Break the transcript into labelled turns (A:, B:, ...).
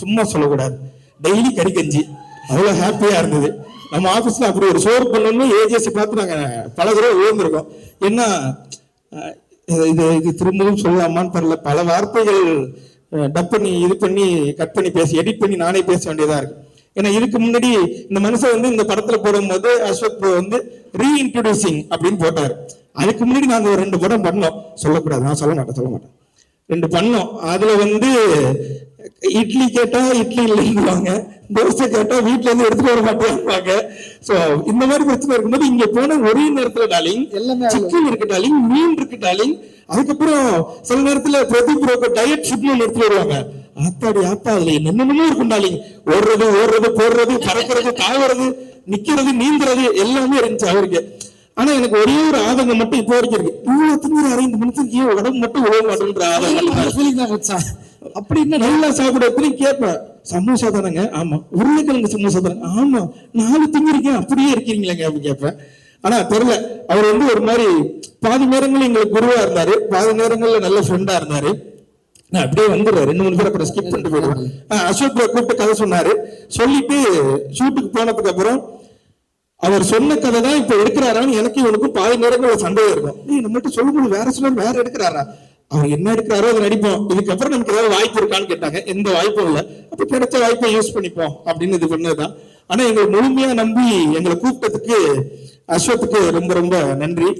A: சும்மா சொல்லக்கூடாது. டெய்லி கறி கஞ்சி, அவ்வளவு ஹாப்பியா இருந்தது. நம்ம ஆபீஸ்ல அப்படி ஒரு சோறு பண்ணணும்னு ஏஜிஎஸ் பார்த்து நாங்க பல தடவை உயர்ந்திருக்கோம். ஏன்னா இது இது திரும்பவும் சொல்லலாமான்னு தெரியல. பல வார்த்தைகள் டப் பண்ணி இது பண்ணி கட் பண்ணி பேசி எடிட் பண்ணி நானே பேச வேண்டியதா இருக்கு. ஏன்னா இதுக்கு முன்னாடி இந்த மனுஷன் வந்து இந்த படத்துல போடும்போது அசோக் ப்ரோ வந்து ரீஇன்ட்ரோடியூசிங் அப்படின்னு போட்டாரு. அதுக்கு முன்னாடி நாங்க ஒரு 2 படம் பண்ணோம். சொல்லக்கூடாது, நான் சொல்ல மாட்டேன். 2 பண்ணோம். அதுல வந்து இட்லி கேட்டா இட்லி இல்லைன்னுவாங்க, தோசை கேட்டா வீட்டுல இருந்து எடுத்துட்டு வர மாட்டேங்க. சோ இந்த மாதிரி பிரச்சனை இருக்கும்போது இங்க போன ஒரே நேரத்துல டாலிங் சிக்கன் இருக்கு டாலிங், மீன் இருக்கு டாலிங். அதுக்கப்புறம் சில நேரத்துல பிரதீப் ப்ரோக்கு டயட் ஃபுட்னு எடுத்துட்டு வருவாங்க. ஆத்தாடி ஆத்தா, அதுல என்னென்னமோ இருக்கும் டாலிங். ஓடுறது போடுறது, பறக்கிறது, தாவறது, நிக்கிறது, நீந்துறது எல்லாமே இருந்துச்சு அவருக்கு. ஆனா எனக்கு ஒரே ஒரு ஆதங்கம் மட்டும் இப்போ வரைக்கும் இருக்கு. இவ்வளவு திங்கிற இந்த மனுஷனுக்கு உடம்பு மட்டும் உழவு மாட்டேன்ற ஆதங்கம். அப்படி என்ன நல்லா சாப்பிட கேட்பேன். சமோசா தானங்க? ஆமா. உருளைக்கிழங்கு சமோசா தானங்க? ஆமா. 4 திங்கிருக்கேன், அப்படியே இருக்கிறீங்களேங்க அப்படின்னு கேட்பேன். ஆனா தெரியல, அவர் வந்து ஒரு மாதிரி பாதி நேரங்கள் எங்களுக்கு குருவா இருந்தாரு, பாதி நேரங்கள்ல நல்ல ஃப்ரெண்டா இருந்தாரு. நான் அப்படியே வந்துடுறேன், 2-3 பேர் அப்புறம் ஸ்கிப் பண்ணிட்டு போயிடுவேன். அசோக் கூப்பிட்டு கதை சொன்னாரு. சொல்லிட்டு ஷூட்டுக்கு போனதுக்கு அப்புறம் அவர் சொன்ன கதை தான் இப்ப எடுக்கிறாரான்னு எனக்கு இவனுக்கும் பாதி நேரங்கள் சண்டை இருக்கும். நம்மகிட்ட சொல்லும்போது வேற சொல்ல வேற எடுக்கிறாரா, அவர் என்ன எடுக்கிறாரோ அதை நடிப்போம், இதுக்கப்புறம் நமக்கு ஏதாவது வாய்ப்பு இருக்கான்னு கேட்டாங்க. எந்த வாய்ப்பும் இல்லை. அப்ப கிடைச்ச வாய்ப்பை யூஸ் பண்ணிப்போம் அப்படின்னு இது பண்ணதுதான். ஆனா எங்களை முழுமையா நம்பி எங்களை கூப்பிட்டதுக்கு அஸ்வத்துக்கு ரொம்ப ரொம்ப நன்றி.